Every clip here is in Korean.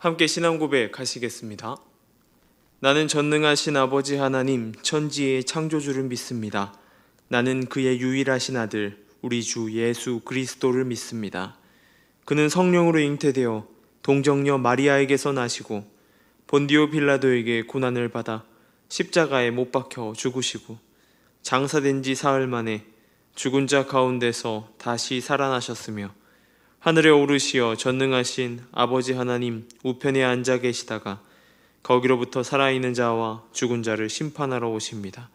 함께 신앙 고백하시겠습니다. 나는 전능하신 아버지 하나님 천지의 창조주를 믿습니다. 나는 그의 유일하신 아들 우리 주 예수 그리스도를 믿습니다. 그는 성령으로 잉태되어 동정녀 마리아에게서 나시고 본디오 빌라도에게 고난을 받아 십자가에 못 박혀 죽으시고 장사된 지 사흘 만에 죽은 자 가운데서 다시 살아나셨으며 하늘에 오르시어 전능하신 아버지 하나님 우편에 앉아 계시다가 거기로부터 살아있는 자와 죽은 자를 심판하러 오십니다.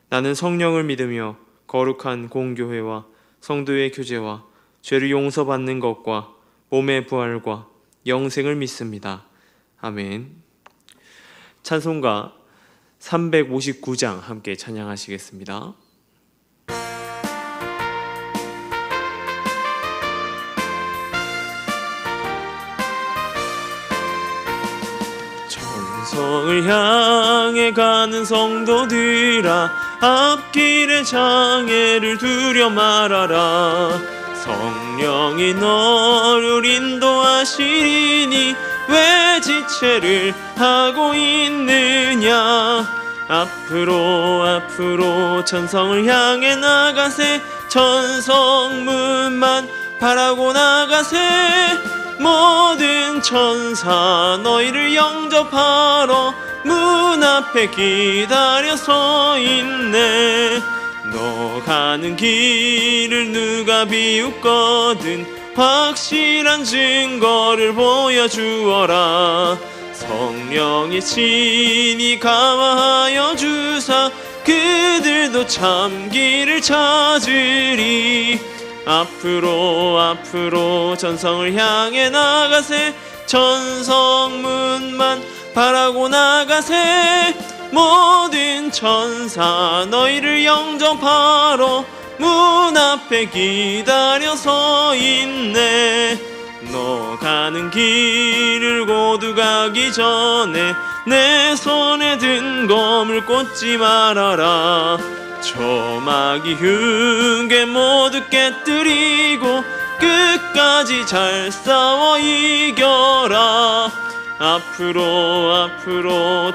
나는 성령을 믿으며 거룩한 공교회와 성도의 교제와 죄를 용서받는 것과 몸의 부활과 영생을 믿습니다. 아멘. 찬송가 359장 함께 찬양하시겠습니다. 천성을 향해 가는 성도들아 앞길의 장애를 두려 말아라. 성령이 너를 인도하시리니 왜 지체를 하고 있느냐. 앞으로 천성을 향해 나가세. 천성문만 바라고 나가세. 모든 천사 너희를 영접하러 문 앞에 기다려 서 있네. 너 가는 길을 누가 비웃거든 확실한 증거를 보여주어라. 성령이 친히 감화하여 주사 그들도 참 길을 찾으리. 앞으로 천성을 향해 나가세. 천성문만 바라고 나가세. 모든 천사 너희를 영접하러 문 앞에 기다려 서 있네. 너 가는 길을 고두 가기 전에 내 손에 든 검을 꽂지 말아라. 저 마귀 흉계 모두 깨뜨리고 끝까지 잘 싸워 이겨라. 앞으로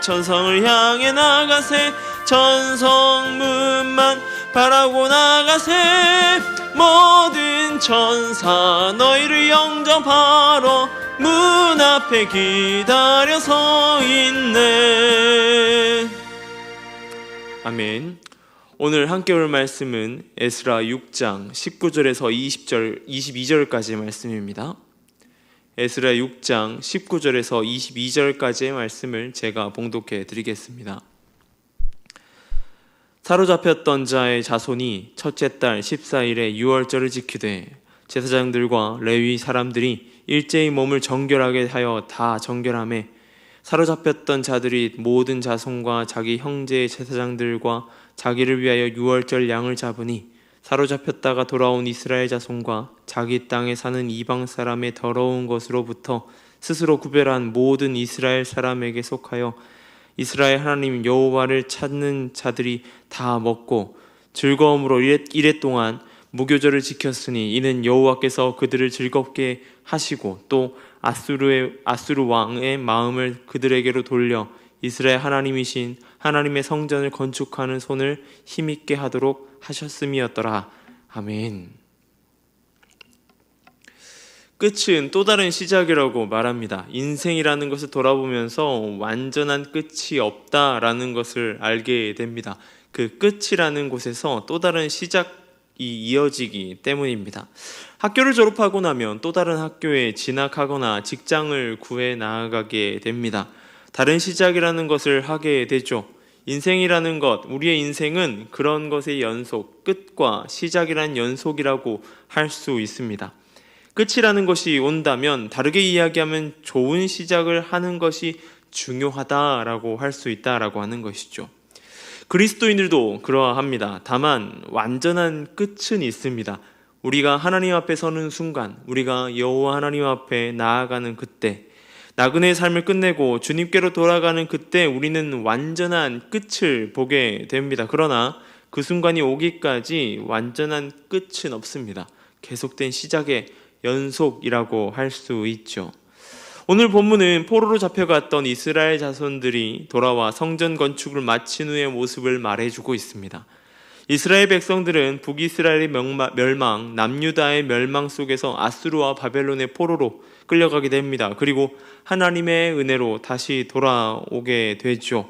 천성을 향해 나가세. 천성문만 바라고 나가세. 모든 천사 너희를 영접하러 문 앞에 기다려 서 있네. 아멘. 오늘 함께 올 말씀은 에스라 6장 19절에서 22절까지의 말씀입니다. 에스라 6장 19절에서 22절까지의 말씀을 제가 봉독해 드리겠습니다. 사로잡혔던 자의 자손이 첫째 달 14일에 유월절을 지키되 제사장들과 레위 사람들이 일제히 몸을 정결하게 하여 다 정결하매 사로잡혔던 자들이 모든 자손과 자기 형제의 제사장들과 자기를 위하여 유월절 양을 잡으니 사로잡혔다가 돌아온 이스라엘 자손과 자기 땅에 사는 이방 사람의 더러운 것으로부터 스스로 구별한 모든 이스라엘 사람에게 속하여 이스라엘 하나님 여호와를 찾는 자들이 다 먹고 즐거움으로 이래 동안 무교절을 지켰으니 이는 여호와께서 그들을 즐겁게 하시고 또 아수르 왕의 마음을 그들에게로 돌려 이스라엘 하나님이신 하나님의 성전을 건축하는 손을 힘있게 하도록 하셨음이었더라. 아멘. 끝은 또 다른 시작이라고 말합니다. 인생이라는 것을 돌아보면서 완전한 끝이 없다라는 것을 알게 됩니다. 그 끝이라는 곳에서 또 다른 시작이 이어지기 때문입니다. 학교를 졸업하고 나면 또 다른 학교에 진학하거나 직장을 구해 나아가게 됩니다. 다른 시작이라는 것을 하게 되죠. 인생이라는 것, 우리의 인생은 그런 것의 연속, 끝과 시작이란 연속이라고 할 수 있습니다. 끝이라는 것이 온다면 다르게 이야기하면 좋은 시작을 하는 것이 중요하다라고 할 수 있다라고 하는 것이죠. 그리스도인들도 그러합니다. 다만 완전한 끝은 있습니다. 우리가 하나님 앞에 서는 순간, 우리가 여호와 하나님 앞에 나아가는 그때, 나그네의 삶을 끝내고 주님께로 돌아가는 그때 우리는 완전한 끝을 보게 됩니다. 그러나 그 순간이 오기까지 완전한 끝은 없습니다. 계속된 시작의 연속이라고 할 수 있죠. 오늘 본문은 포로로 잡혀갔던 이스라엘 자손들이 돌아와 성전 건축을 마친 후의 모습을 말해주고 있습니다. 이스라엘 백성들은 북이스라엘의 멸망, 남유다의 멸망 속에서 아수르와 바벨론의 포로로 끌려가게 됩니다. 그리고 하나님의 은혜로 다시 돌아오게 되죠.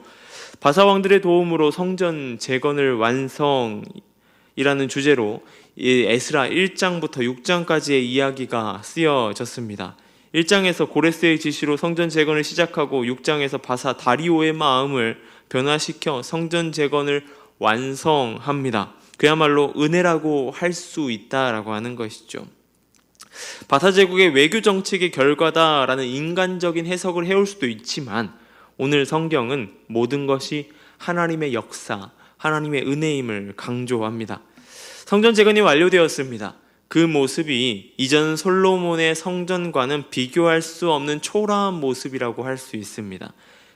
바사왕들의 도움으로 성전 재건을 완성이라는 주제로 에스라 1장부터 6장까지의 이야기가 쓰여졌습니다. 1장에서 고레스의 지시로 성전 재건을 시작하고 6장에서 바사 다리오의 마음을 변화시켜 성전 재건을 완성합니다. 그야말로 은혜라고 할 수 있다라고 하는 것이죠. 바사 제국의 외교 정책의 결과다라는 인간적인 해석을 해올 수도 있지만 오늘 성경은 모든 것이 하나님의 역사, 하나님의 은혜임을 강조합니다. 성전 재건이 완료되었습니다. 그 모습이 이전 솔로몬의 성전과는 비교할 수 없는 초라한 모습이라고 할 수 있습니다.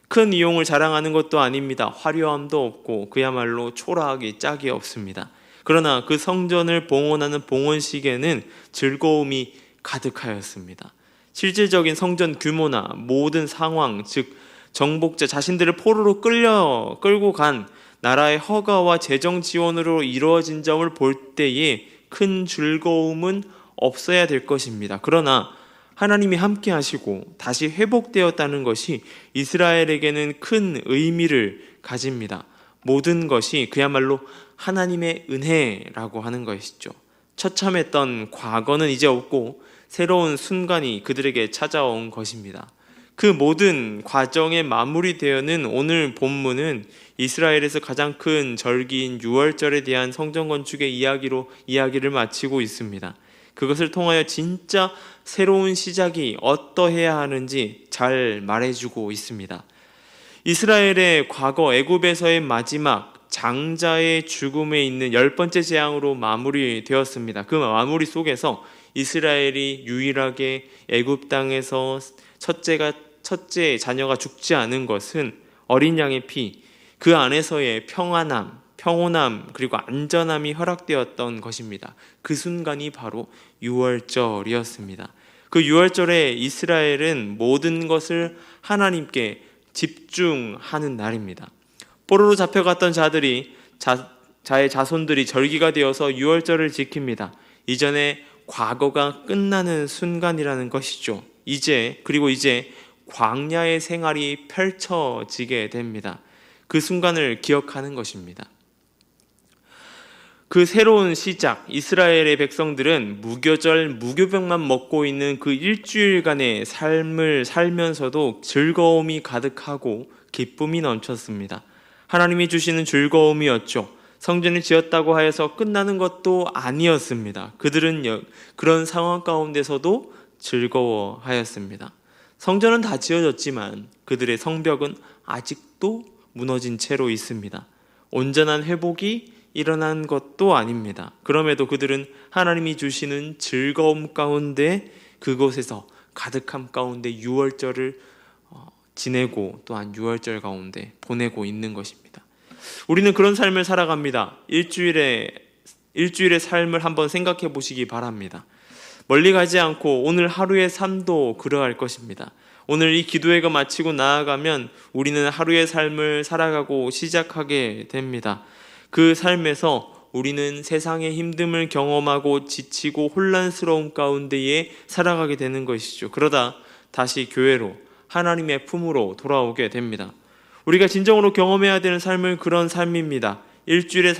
큰 이용을 자랑하는 것도 아닙니다. 화려함도 없고 그야말로 초라하기 짝이 없습니다. 그러나 그 성전을 봉헌하는 봉헌식에는 즐거움이 가득하였습니다. 실질적인 성전 규모나 모든 상황, 즉 정복자 자신들을 포로로 끌고 간 나라의 허가와 재정 지원으로 이루어진 점을 볼 때에 큰 즐거움은 없어야 될 것입니다. 그러나 하나님이 함께 하시고 다시 회복되었다는 것이 이스라엘에게는 큰 의미를 가집니다. 모든 것이 그야말로 하나님의 은혜라고 하는 것이죠. 처참했던 과거는 이제 없고 새로운 순간이 그들에게 찾아온 것입니다. 그 모든 과정에 마무리되어는 오늘 본문은 이스라엘에서 가장 큰 절기인 유월절에 대한 성전 건축의 이야기를 마치고 있습니다. 그것을 통하여 진짜 새로운 시작이 어떠해야 하는지 잘 말해주고 있습니다. 이스라엘의 과거 애굽에서의 마지막 장자의 죽음에 있는 10번째 재앙으로 마무리되었습니다. 그 마무리 속에서 이스라엘이 유일하게 애굽 땅에서 첫째 자녀가 죽지 않은 것은 어린 양의 피, 그 안에서의 평온함 그리고 안전함이 허락되었던 것입니다. 그 순간이 바로 유월절이었습니다. 그 유월절에 이스라엘은 모든 것을 하나님께 집중하는 날입니다. 포로로 잡혀갔던 자의 자손들이 절기가 되어서 유월절을 지킵니다. 이전에 과거가 끝나는 순간이라는 것이죠. 이제 광야의 생활이 펼쳐지게 됩니다. 그 순간을 기억하는 것입니다. 그 새로운 시작, 이스라엘의 백성들은 무교절, 무교병만 먹고 있는 그 일주일간의 삶을 살면서도 즐거움이 가득하고 기쁨이 넘쳤습니다. 하나님이 주시는 즐거움이었죠. 성전을 지었다고 하여서 끝나는 것도 아니었습니다. 그들은 그런 상황 가운데서도 즐거워하였습니다. 성전은 다 지어졌지만 그들의 성벽은 아직도 무너진 채로 있습니다. 온전한 회복이 일어난 것도 아닙니다. 그럼에도 그들은 하나님이 주시는 즐거움 가운데 그곳에서 가득함 가운데 유월절을 지내고 또한 유월절 가운데 보내고 있는 것입니다. 우리는 그런 삶을 살아갑니다. 일주일의 삶을 한번 생각해 보시기 바랍니다. 멀리 가지 않고 오늘 하루의 삶도 그러할 것입니다. 오늘 이 기도회가 마치고 나아가면 우리는 하루의 삶을 살아가고 시작하게 됩니다. 그 삶에서 우리는 세상의 힘듦을 경험하고 지치고 혼란스러운 가운데에 살아가게 되는 것이죠. 그러다 다시 교회로 하나님의 품으로 돌아오게 됩니다. 우리가 진정으로 경험해야 되는 삶은 그런 삶입니다. 일주일의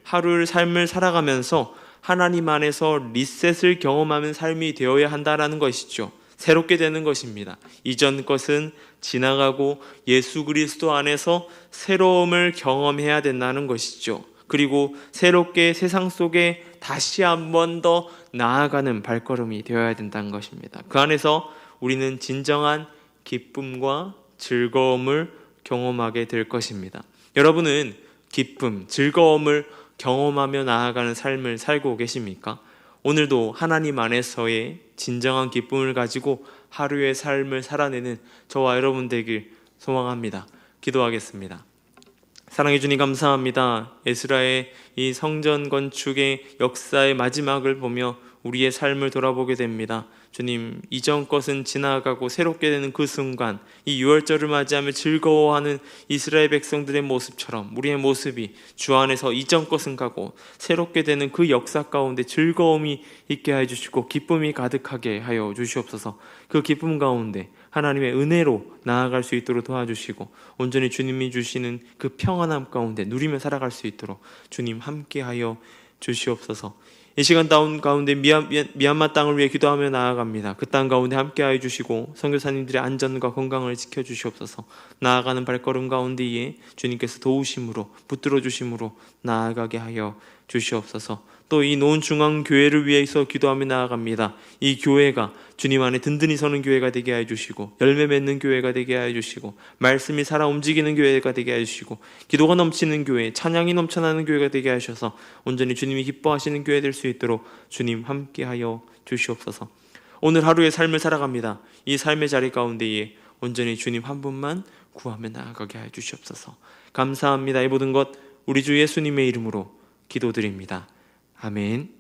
하루의 삶을 살아가면서 하나님 안에서 리셋을 경험하는 삶이 되어야 한다는 것이죠. 새롭게 되는 것입니다. 이전 것은 지나가고 예수 그리스도 안에서 새로움을 경험해야 된다는 것이죠. 그리고 새롭게 세상 속에 다시 한 번 더 나아가는 발걸음이 되어야 된다는 것입니다. 그 안에서 우리는 진정한 기쁨과 즐거움을 경험하게 될 것입니다. 여러분은 기쁨, 즐거움을 경험하며 나아가는 삶을 살고 계십니까? 오늘도 하나님 안에서의 진정한 기쁨을 가지고 하루의 삶을 살아내는 저와 여러분 되길 소망합니다. 기도하겠습니다. 사랑해 주님 감사합니다. 에스라의 이 성전 건축의 역사의 마지막을 보며 우리의 삶을 돌아보게 됩니다. 주님, 이전 것은 지나가고 새롭게 되는 그 순간, 이 유월절을 맞이하며 즐거워하는 이스라엘 백성들의 모습처럼 우리의 모습이 주 안에서 이전 것은 가고 새롭게 되는 그 역사 가운데 즐거움이 있게 해주시고 기쁨이 가득하게 하여 주시옵소서. 그 기쁨 가운데 하나님의 은혜로 나아갈 수 있도록 도와주시고 온전히 주님이 주시는 그 평안함 가운데 누리며 살아갈 수 있도록 주님 함께하여 주시옵소서. 이 시간 가운데 미얀마 땅을 위해 기도하며 나아갑니다. 그 땅 가운데 함께하여 주시고 선교사님들의 안전과 건강을 지켜주시옵소서. 나아가는 발걸음 가운데에 주님께서 도우심으로 붙들어 주심으로 나아가게 하여 주시옵소서. 또 이 논중앙교회를 위해서 기도하며 나아갑니다. 이 교회가 주님 안에 든든히 서는 교회가 되게 해주시고 열매 맺는 교회가 되게 해주시고 말씀이 살아 움직이는 교회가 되게 해주시고 기도가 넘치는 교회, 찬양이 넘쳐나는 교회가 되게 하셔서 온전히 주님이 기뻐하시는 교회 될 수 있도록 주님 함께하여 주시옵소서. 오늘 하루의 삶을 살아갑니다. 이 삶의 자리 가운데에 온전히 주님 한 분만 구하며 나아가게 해 주시옵소서. 감사합니다. 이 모든 것 우리 주 예수님의 이름으로 기도드립니다. 아멘.